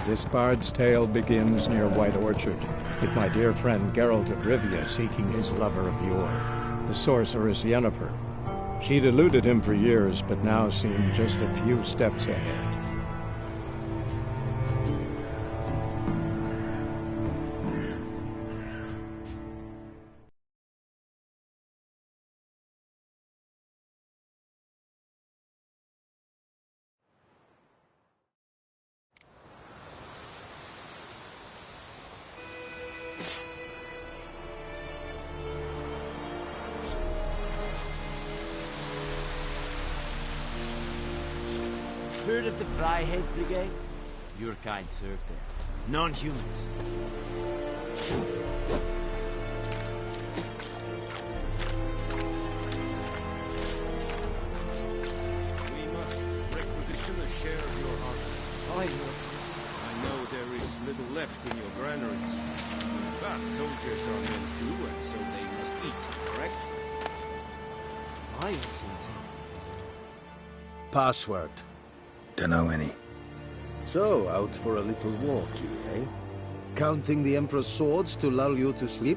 This bard's tale begins near White Orchard, with my dear friend Geralt of Rivia seeking his lover of yore, the sorceress Yennefer. She'd eluded him for years, but now seemed just a few steps ahead. Heard of the Fryhead Brigade? Your kind served there. Non-humans. We must requisition a share of your harvest. I know there is little left in your granaries. But soldiers are men too, and so they must eat, correct? Aye, Excellency. Password. Dunno any. So, out for a little walk, you, eh? Counting the Emperor's swords to lull you to sleep?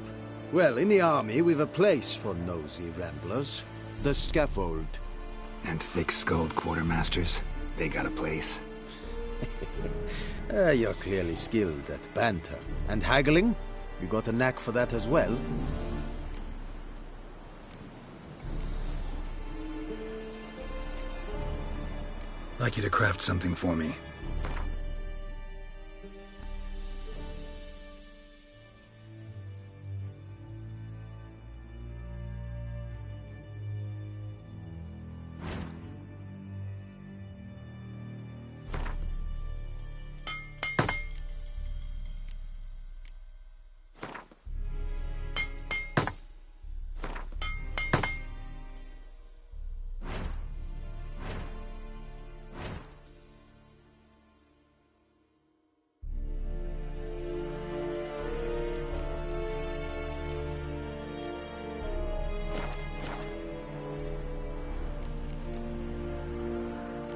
Well, in the army, we've a place for nosy ramblers. The scaffold. And thick-skulled quartermasters, they got a place. You're clearly skilled at banter. And haggling? You got a knack for that as well? Like you to craft something for me.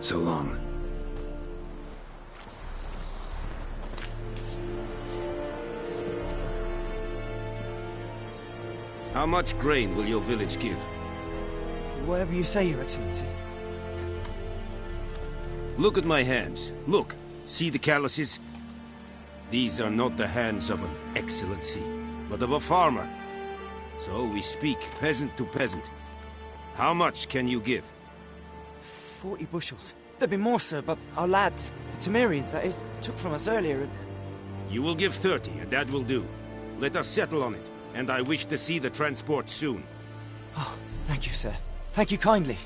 So long. How much grain will your village give? Whatever you say, Your Excellency. Look at my hands. Look. See the calluses? These are not the hands of an excellency, but of a farmer. So we speak peasant to peasant. How much can you give? 40 bushels. There'd be more, sir, but our lads, the Temerians, that is, took from us earlier and... You will give 30, and that will do. Let us settle on it, and I wish to see the transport soon. Oh, thank you, sir. Thank you kindly.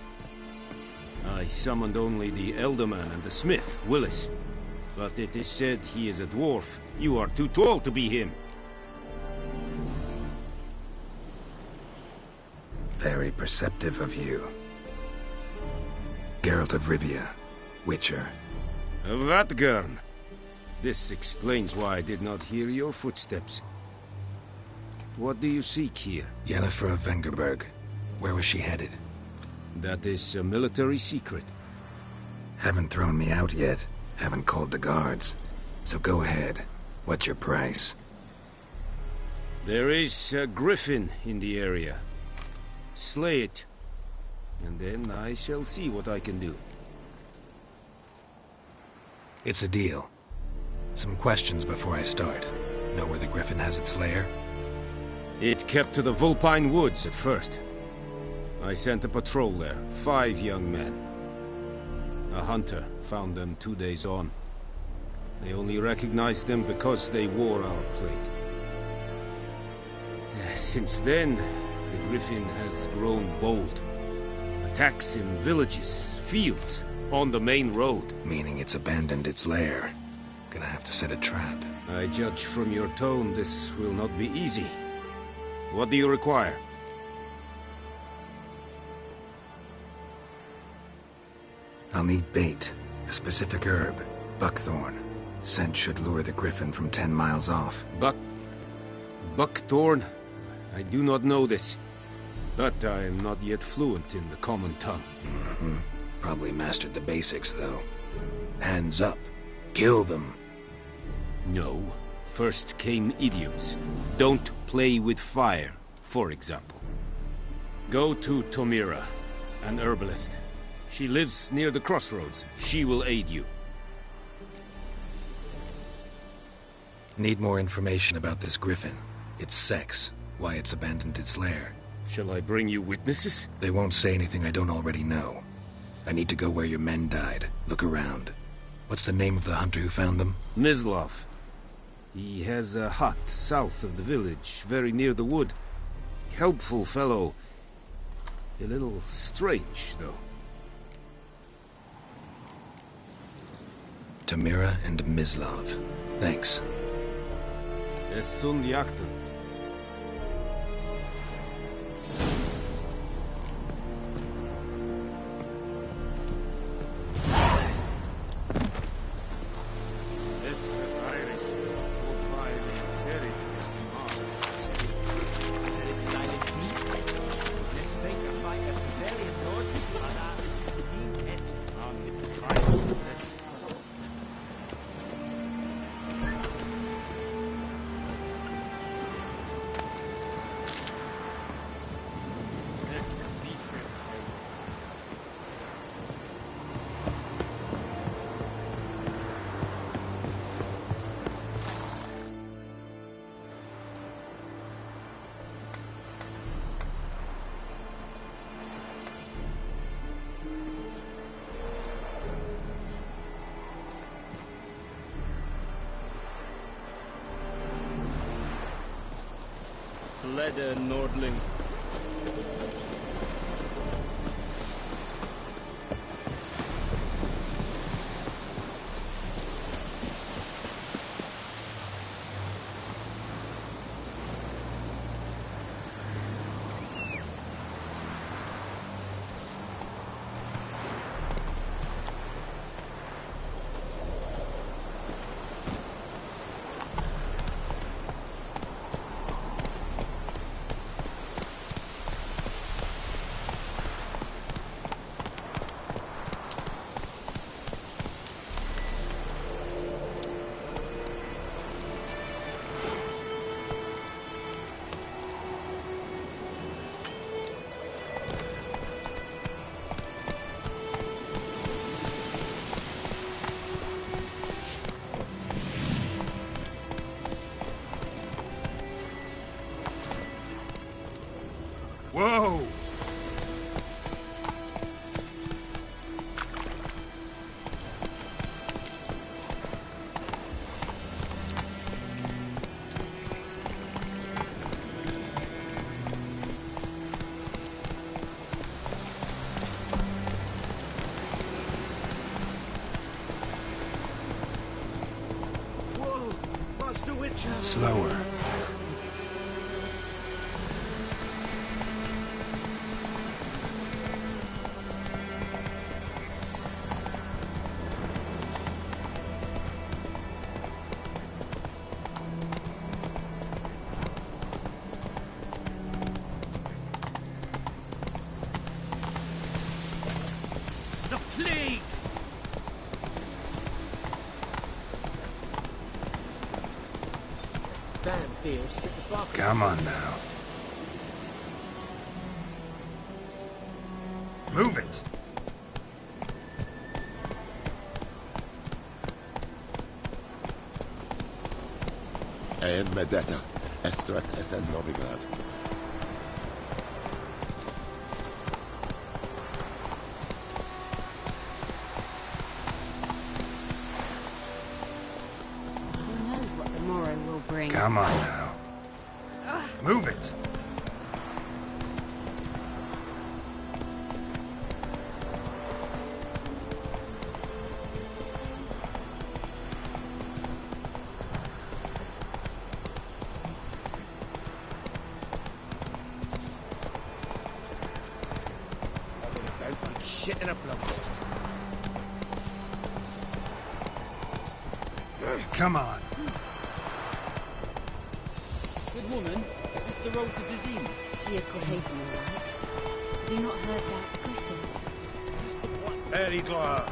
I summoned only the Elderman and the smith, Willis. But it is said he is a dwarf. You are too tall to be him. Very perceptive of you. Geralt of Rivia, Witcher. Vatt'ghern. This explains why I did not hear your footsteps. What do you seek here? Yennefer of Vengerberg. Where was she headed? That is a military secret. Haven't thrown me out yet. Haven't called the guards. So go ahead. What's your price? There is a griffin in the area. Slay it. And then I shall see what I can do. It's a deal. Some questions before I start. Know where the griffin has its lair? It kept to the Vulpine Woods at first. I sent a patrol there, 5 young men. A hunter found them 2 days on. They only recognized them because they wore our plate. Since then, the griffin has grown bold. Attacks in villages, fields, on the main road. Meaning it's abandoned its lair. Gonna have to set a trap. I judge from your tone this will not be easy. What do you require? I'll need bait, a specific herb, buckthorn. Scent should lure the griffin from 10 miles off. Buckthorn? I do not know this. But I am not yet fluent in the common tongue. Probably mastered the basics, though. Hands up. Kill them. No. First came idioms. Don't play with fire, for example. Go to Tomira, an herbalist. She lives near the crossroads. She will aid you. Need more information about this griffin. Its sex, why it's abandoned its lair. Shall I bring you witnesses? They won't say anything I don't already know. I need to go where your men died. Look around. What's the name of the hunter who found them? Mislav. He has a hut south of the village, very near the wood. Helpful fellow. A little strange, though. Tomira and Mislav. Thanks. Es sun jakten. Leder Nordling. Whoa! Whoa! Master Witcher! Slower. The plague! Damn, dear, stick the bark. Come on now. Move it! And Medetta, Estrat Esen Novigrad. Who knows what the morrow will bring? Come on now. Move it! Shit in a blow. Come on. Good woman, is this the road to Vizim? Vehicle Haven, all right. Have you not heard that griffin? Is the one? Erigor!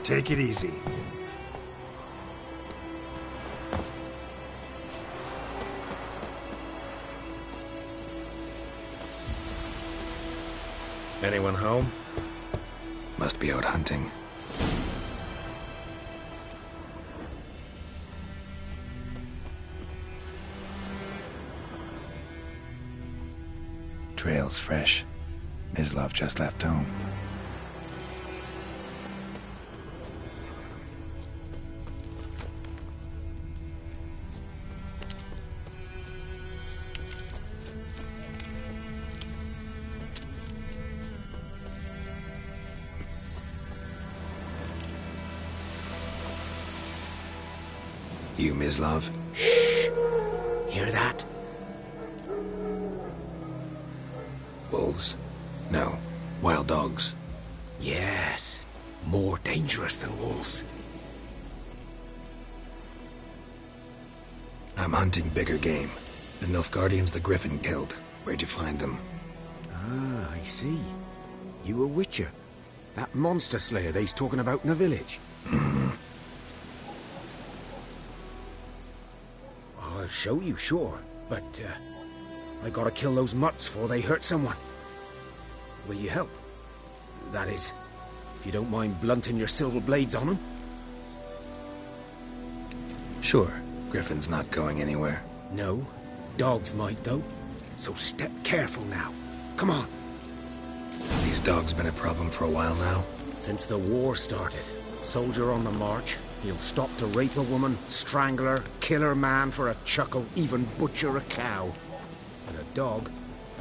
Take it easy. Anyone home? Must be out hunting. Trail's fresh. Mislav just left home. You, Mislav? Shh! Hear that? Wolves? No. Wild dogs. Yes. More dangerous than wolves. I'm hunting bigger game. The Nilfgaardians the Griffin killed. Where'd you find them? Ah, I see. You a witcher. That monster slayer they's talking about in the village. I'll show you, sure. But, I gotta kill those mutts before they hurt someone. Will you help? That is, if you don't mind blunting your silver blades on them. Sure. Griffin's not going anywhere. No. Dogs might, though. So step careful now. Come on. These dogs been a problem for a while now? Since the war started. Soldier on the march. He'll stop to rape a woman, strangle her, kill her man for a chuckle, even butcher a cow. And a dog,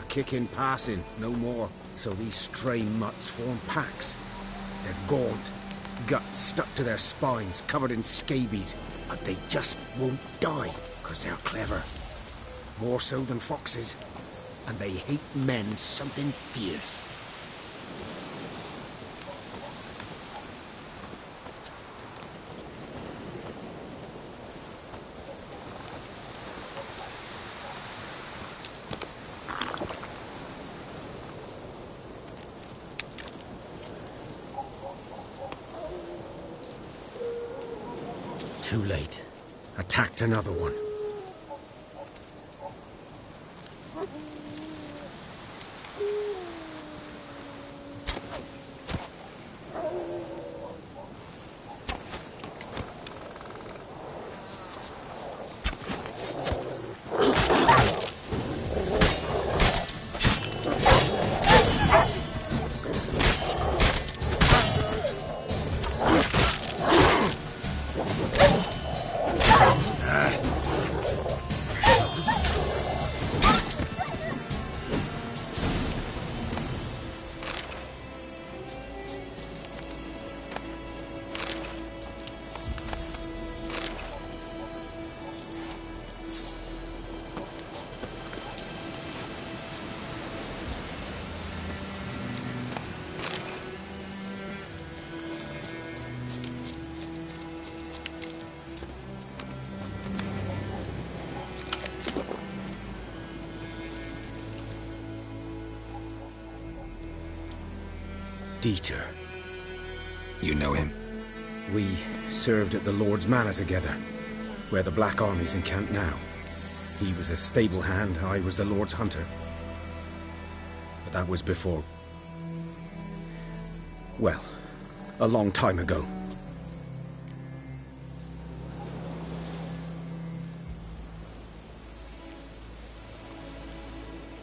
a kick in passing, no more. So these stray mutts form packs. They're gaunt, guts stuck to their spines, covered in scabies. But they just won't die, 'cause they're clever. More so than foxes. And they hate men something fierce. Too late. Attacked another one. Dieter. You know him? We served at the Lord's Manor together, where the Black Army's encamped now. He was a stable hand, I was the Lord's hunter. But that was before... well, a long time ago.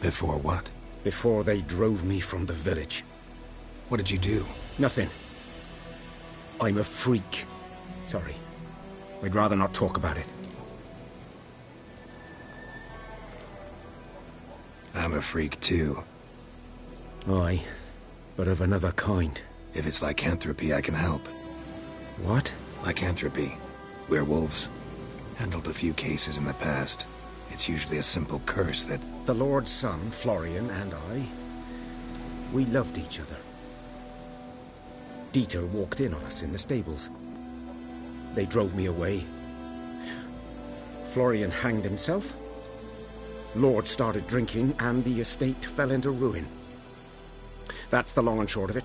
Before what? Before they drove me from the village. What did you do? Nothing. I'm a freak. Sorry. I'd rather not talk about it. I'm a freak too. Aye, but of another kind. If it's lycanthropy, I can help. What? Lycanthropy. Werewolves. Handled a few cases in the past. It's usually a simple curse that... The Lord's son, Florian, and I... we loved each other. Dieter walked in on us in the stables. They drove me away. Florian hanged himself. Lord started drinking, and the estate fell into ruin. That's the long and short of it.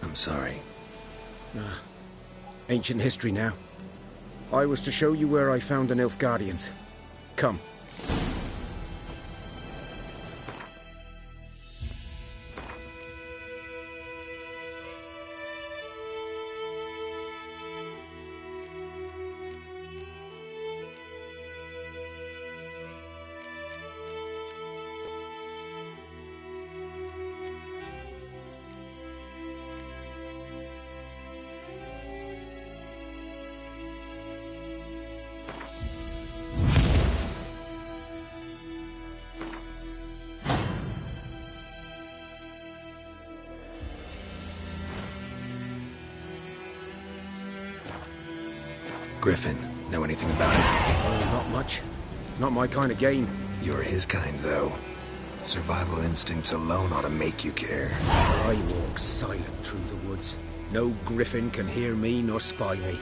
I'm sorry. Ancient history now. I was to show you where I found the Nilfgaardians. Come. Griffin, know anything about it? Oh, not much. It's not my kind of game. You're his kind, though. Survival instincts alone ought to make you care. I walk silent through the woods. No griffin can hear me nor spy me.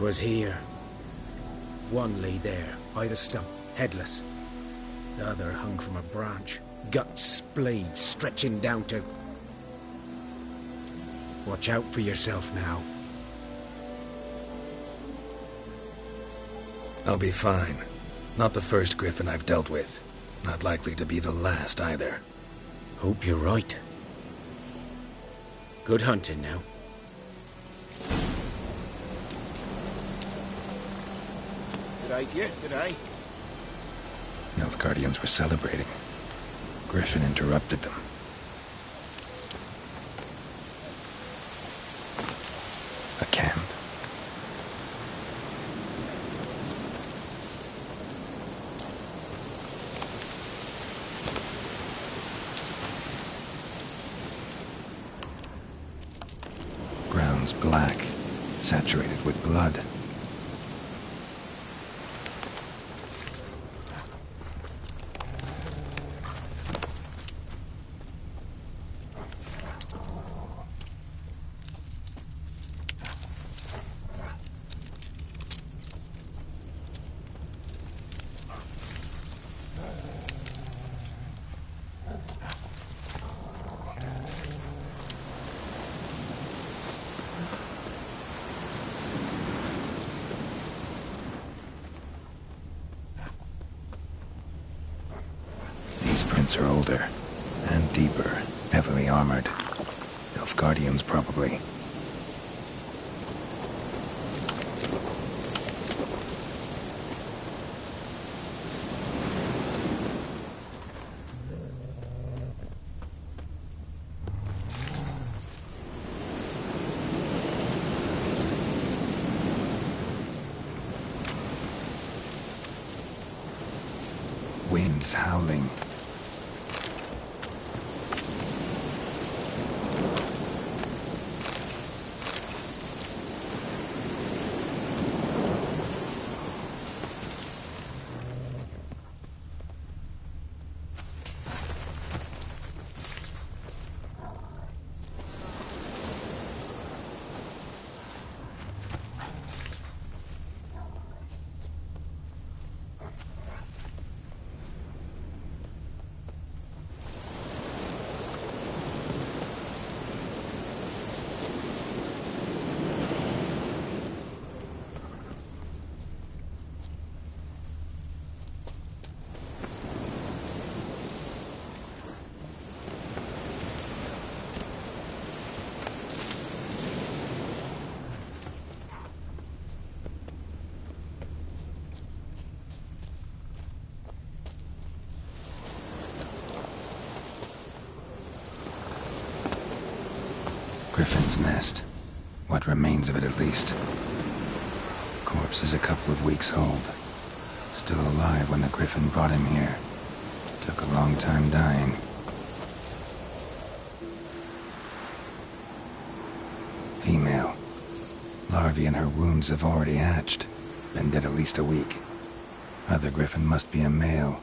Was here. One lay there, by the stump, headless. The other hung from a branch, guts splayed, stretching down to... Watch out for yourself now. I'll be fine. Not the first griffin I've dealt with. Not likely to be the last, either. Hope you're right. Good hunting now. G'day. Nilfgaardians were celebrating. Griffin interrupted them. A camp. Ground's black, saturated with blood. Are older and deeper, heavily armored. Nilfgaardians, probably. Winds howling. Griffin's nest. What remains of it, at least. Corpse is a couple of weeks old. Still alive when the Griffin brought him here. Took a long time dying. Female. Larvae in her wounds have already hatched. Been dead at least a week. Other Griffin must be a male.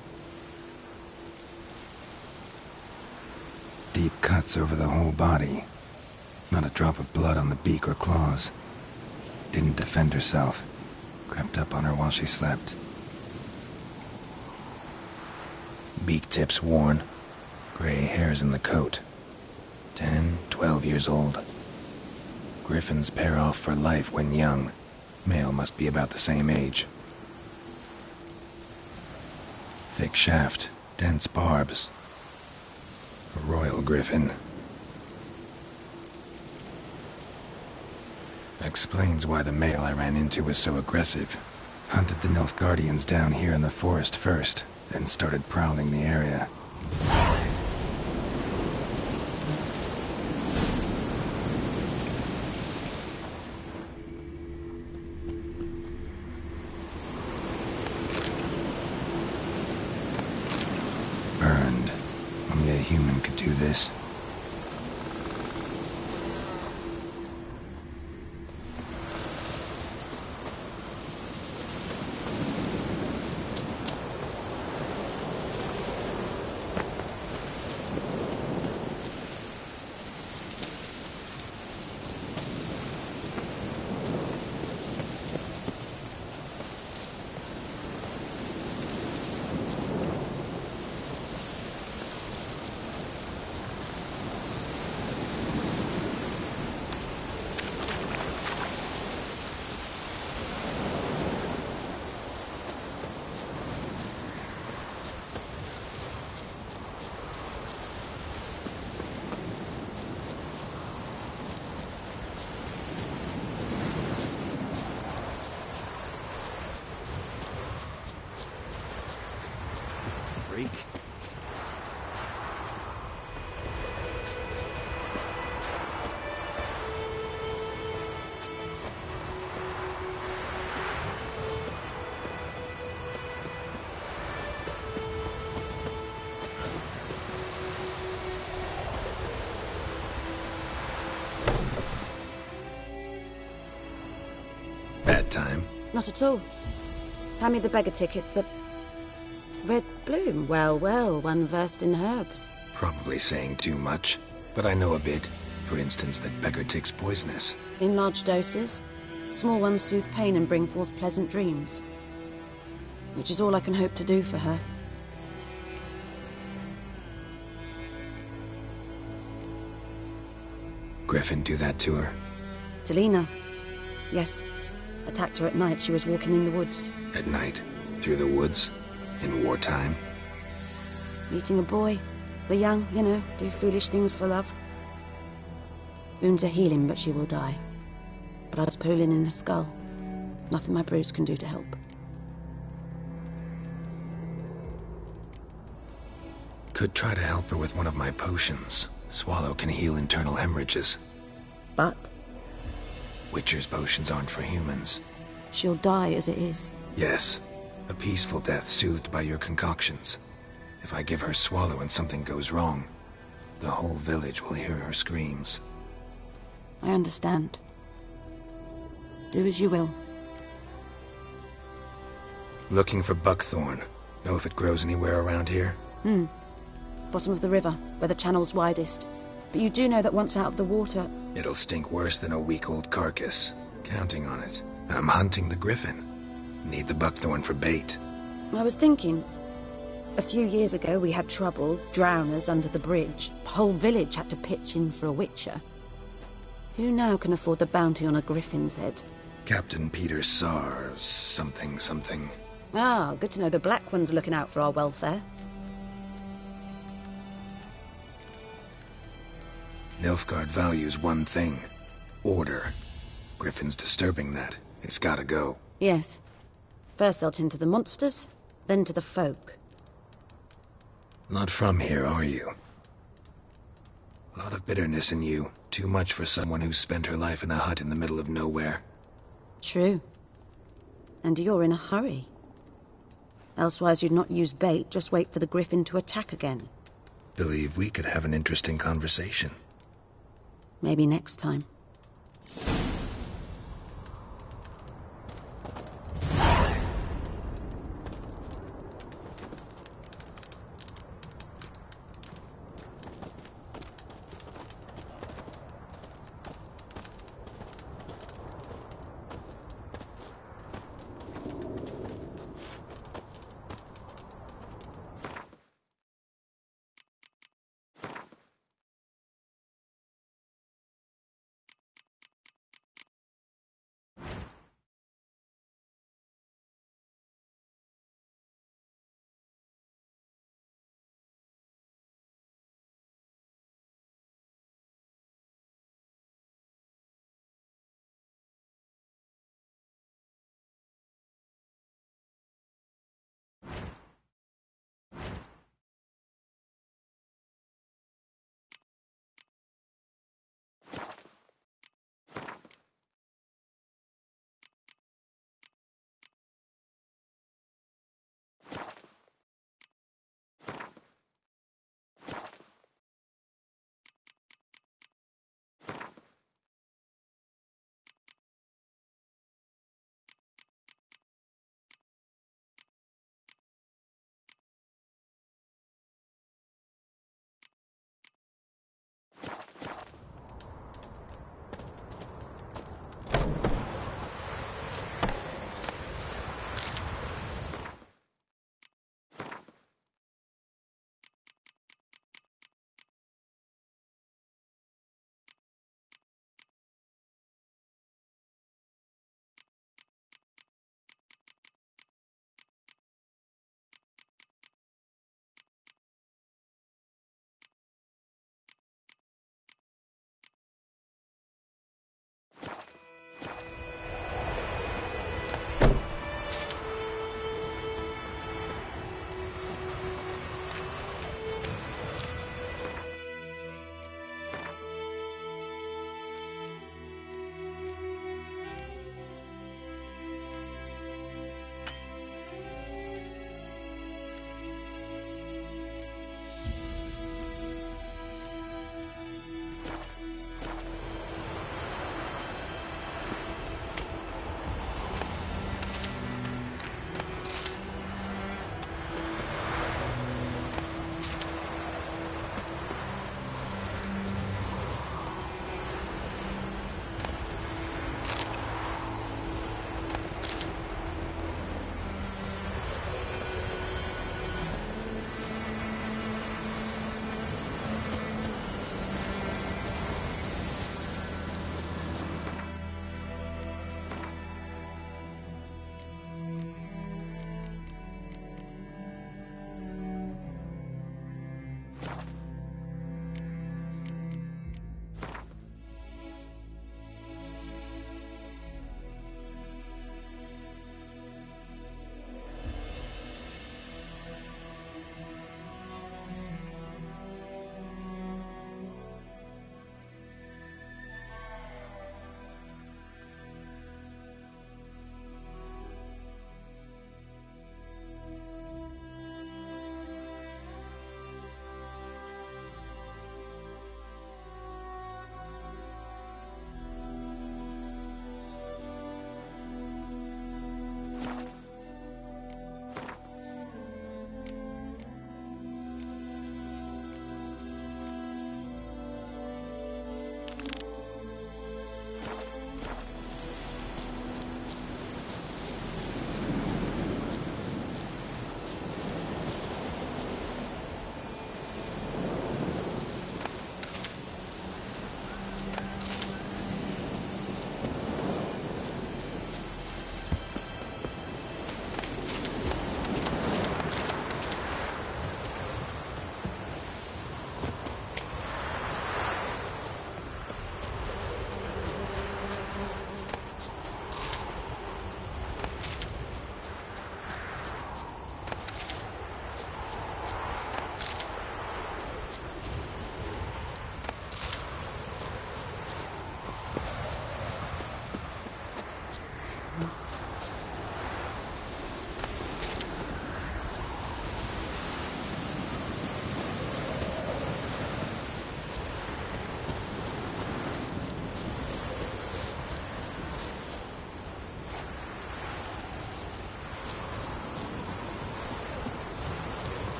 Deep cuts over the whole body. Not a drop of blood on the beak or claws. Didn't defend herself. Crept up on her while she slept. Beak tips worn. Gray hairs in the coat. 10, 12 years old. Griffins pair off for life when young. Male must be about the same age. Thick shaft, dense barbs. A royal griffin. Explains why the male I ran into was so aggressive. Hunted the Nilfgaardians down here in the forest first, then started prowling the area. Burned. Only a human could do this. Freak. Bad time. Not at all. Hand me the beggar tickets, the red bloom. Well, well, one versed in herbs. Probably saying too much, but I know a bit. For instance, that beggar tick's poisonous. In large doses. Small ones soothe pain and bring forth pleasant dreams. Which is all I can hope to do for her. Griffin do that to her? Talina. Yes. Attacked her at night. She was walking in the woods. At night? Through the woods? In wartime? Meeting a boy. The young, you know, do foolish things for love. Wounds are healing, but she will die. Blood's pooling in her skull. Nothing my brews can do to help. Could try to help her with one of my potions. Swallow can heal internal hemorrhages. But Witcher's potions aren't for humans. she'll die as it is. Yes. A peaceful death soothed by your concoctions. If I give her Swallow and something goes wrong, the whole village will hear her screams. I understand. Do as you will. Looking for buckthorn. Know if it grows anywhere around here? Bottom of the river, where the channel's widest. But you do know that once out of the water... It'll stink worse than a week-old carcass. Counting on it. I'm hunting the griffin. Need the buckthorn for bait. I was thinking... A few years ago we had trouble, drowners under the bridge. Whole village had to pitch in for a witcher. Who now can afford the bounty on a griffin's head? Captain Peter Sars, something. Ah, good to know the Black One's looking out for our welfare. Nilfgaard values one thing. Order. Griffin's disturbing that. It's gotta go. Yes. First they'll tend to the monsters, then to the folk. Not from here, are you? A lot of bitterness in you. Too much for someone who spent her life in a hut in the middle of nowhere. True. And you're in a hurry. Elsewise you'd not use bait, just wait for the griffin to attack again. Believe we could have an interesting conversation. Maybe next time.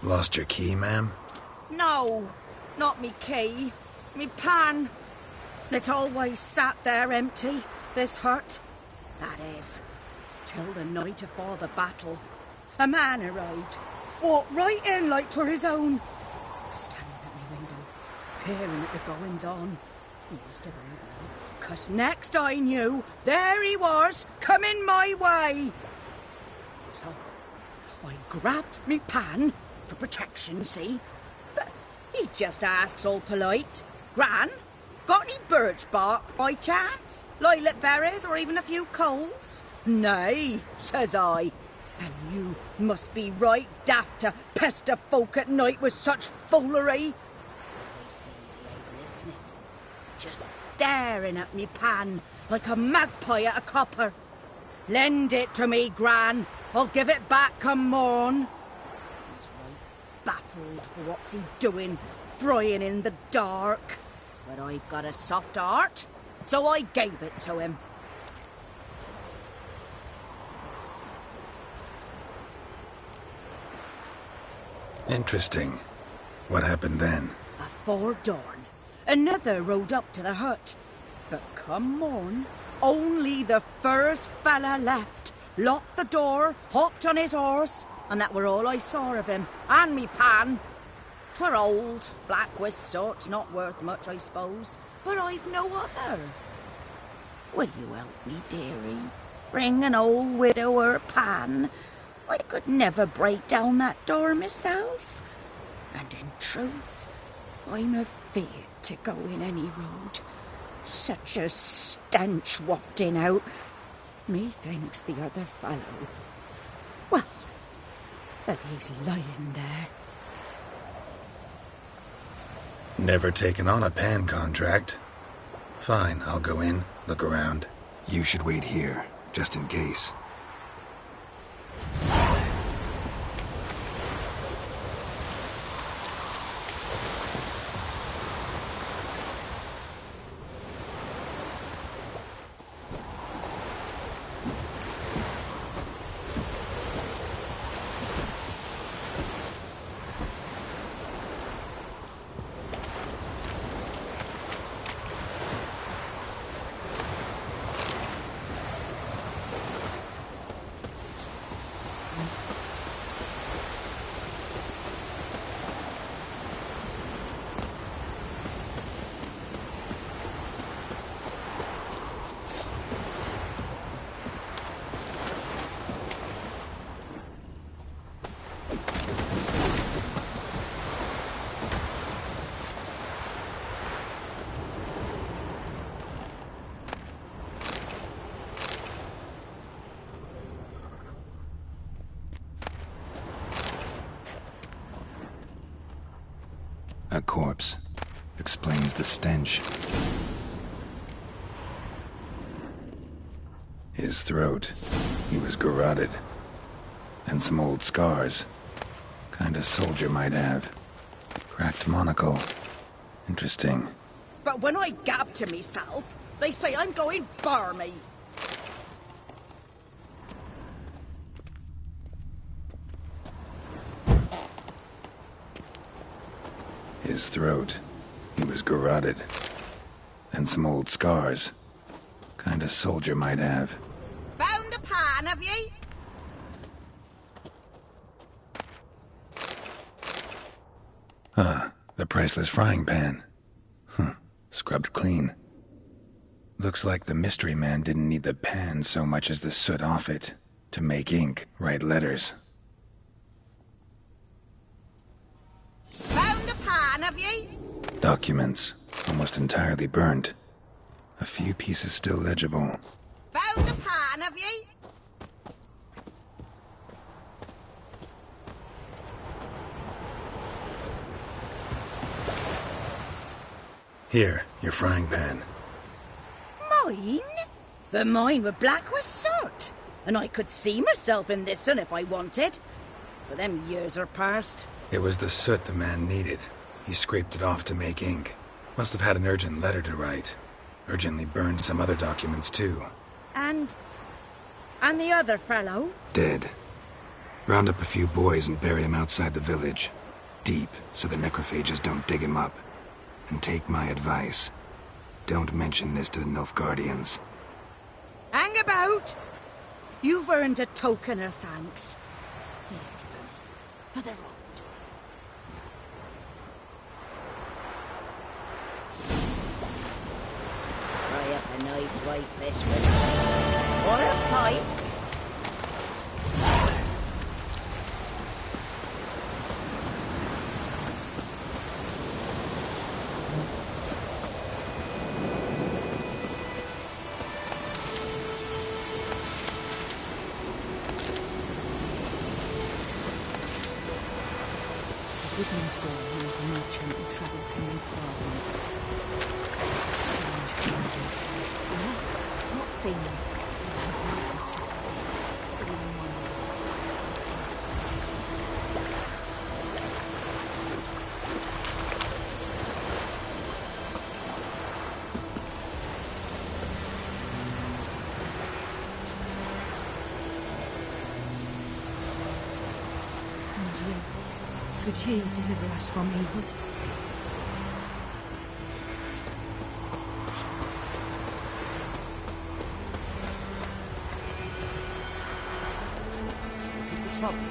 Lost your key, ma'am? No, not me key. Me pan. It always sat there empty, this hut. That is, till the night afore the battle. A man arrived, walked right in like 'twere his own. Was standing at me window, peering at the goings-on. He must have heard me, 'cause next I knew, there he was, coming my way. So, I grabbed me pan, for protection, see? But he just asks all polite, Gran, got any birch bark by chance? Lilac berries or even a few coals? Nay, says I. And you must be right daft to pester folk at night with such foolery. But I sees he ain't listening. Just staring at me pan like a magpie at a copper. Lend it to me, Gran. I'll give it back come morn. He's right baffled for what's he doing, frying in the dark. But I've got a soft heart, so I gave it to him. Interesting. What happened then? Afore dawn, another rode up to the hut. But come morn, only the first fella left. Locked the door, hopped on his horse, and that were all I saw of him, and me pan. 'Twere old, black with soot, not worth much, I suppose, but I've no other. Will you help me, dearie? Bring an old widower pan. I could never break down that door myself. And in truth, I'm afeard to go in any road. Such a stench wafting out. Methinks the other fellow, well, that he's lying there. Never taken on a pan contract. Fine, I'll go in, look around. You should wait here, just in case. A corpse. Explains the stench. His throat. He was garroted. And some old scars. Kind of soldier might have. Cracked monocle. Interesting. But when I gab to myself, they say I'm going barmy. His throat. He was garroted. And some old scars. Kind of soldier might have. Found the pan, have ye? Ah, the priceless frying pan. Scrubbed clean. Looks like the mystery man didn't need the pan so much as the soot off it. To make ink, write letters. Found the pan, have ye? Documents. Almost entirely burnt. A few pieces still legible. Found the pan, have ye? Here, your frying pan. Mine? But mine were black with soot. And I could see myself in this one if I wanted. But them years are past. It was the soot the man needed. He scraped it off to make ink. Must have had an urgent letter to write. Urgently burned some other documents too. And the other fellow? Dead. Round up a few boys and bury him outside the village. Deep, so the necrophages don't dig him up. And take my advice. Don't mention this to the Nilfgaardians. Hang about! You've earned a token of thanks. Here, sir, for the road. Fry up a nice white fish for me. Or a pipe. Woodmanswell was a merchant who travelled to Nilfgaardians. Strange findings. Yeah, not things. Michael sacrifice. All in one way. And you, could you deliver us from evil? The trouble.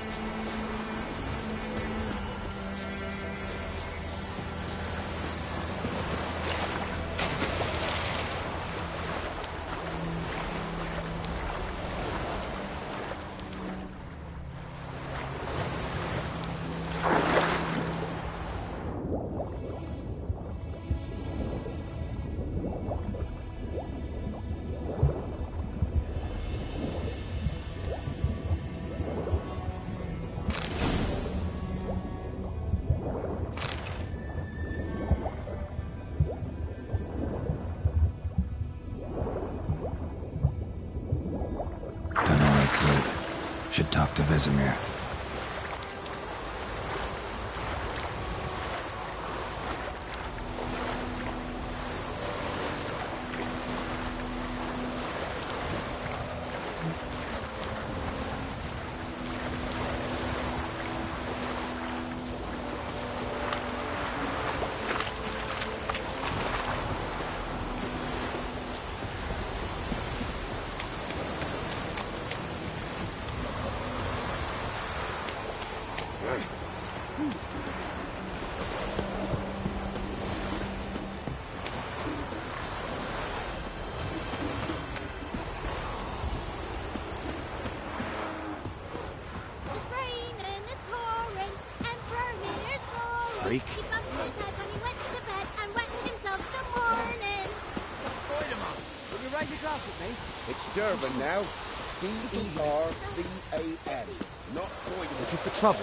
Should talk to Vesemir. Freak. He bumped his head when he went to bed and wetted himself in the morning. Will you raise a glass with me? It's Durban now. D-E-R-B-A-N. Not Boyden. Looking for trouble.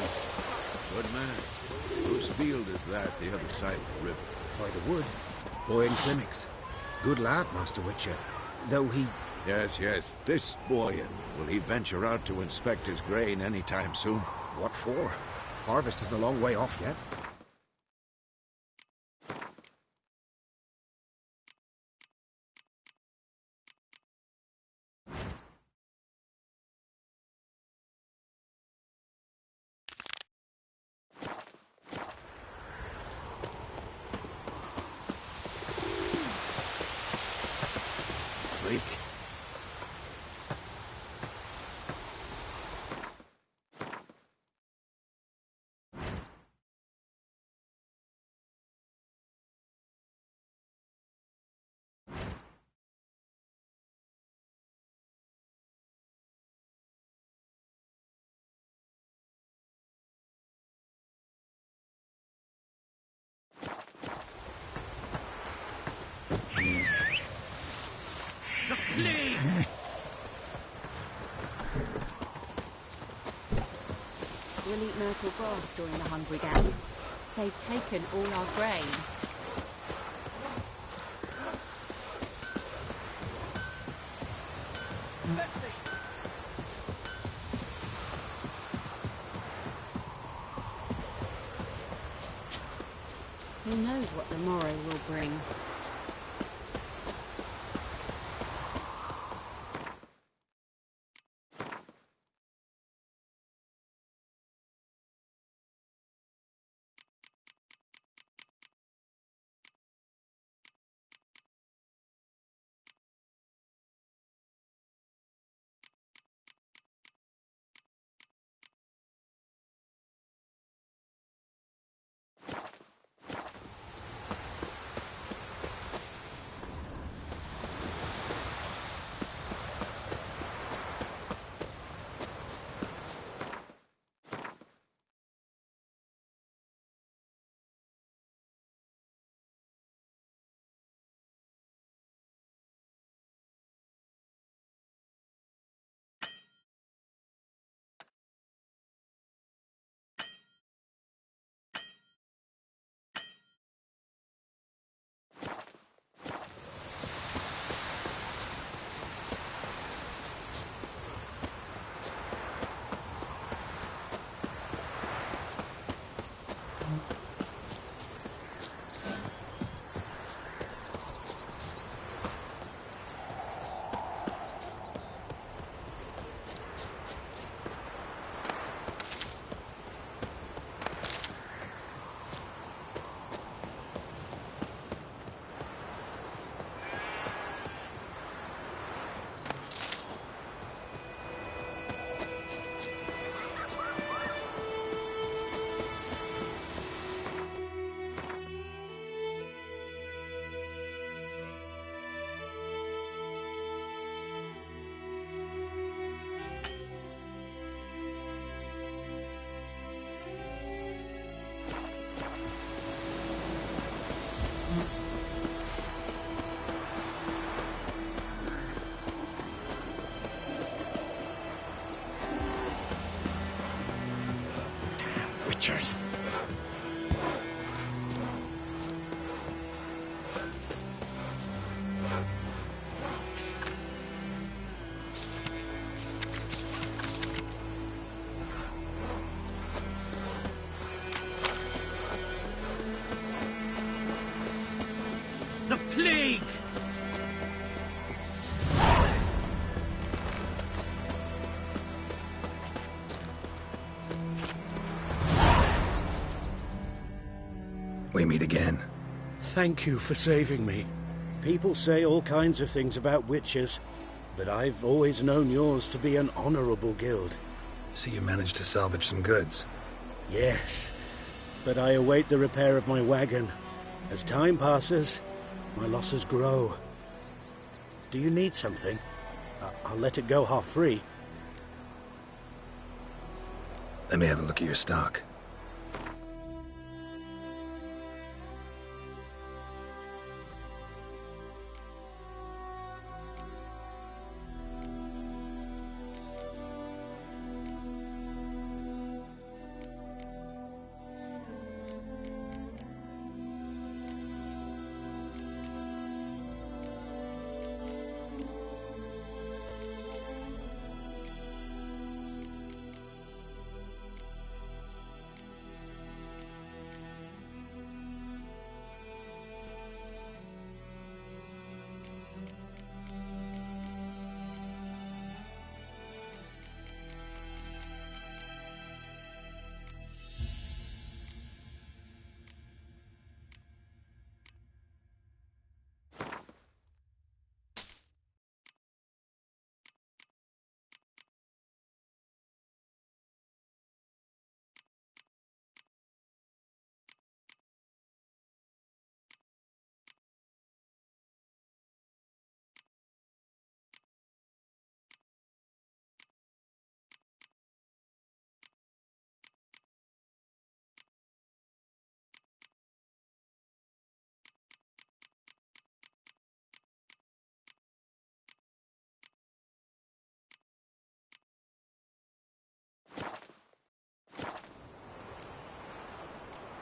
Good man. Whose field is that the other side of the river? By the wood. Boy in Climmix. Good lad, Master Witcher. Though he... Yes, yes. This Boyan. Will he venture out to inspect his grain any time soon? What for? Harvest is a long way off yet. Freak. We'll eat myrtle grass during the Hungry Gap. They've taken all our grain. Who knows what the morrow will bring? creatures. The plague! We meet again. Thank you for saving me. People say all kinds of things about witches, but I've always known yours to be an honorable guild. So you managed to salvage some goods? Yes, but I await the repair of my wagon. As time passes, my losses grow. Do you need something? I'll let it go half-free. Let me have a look at your stock.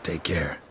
Take care.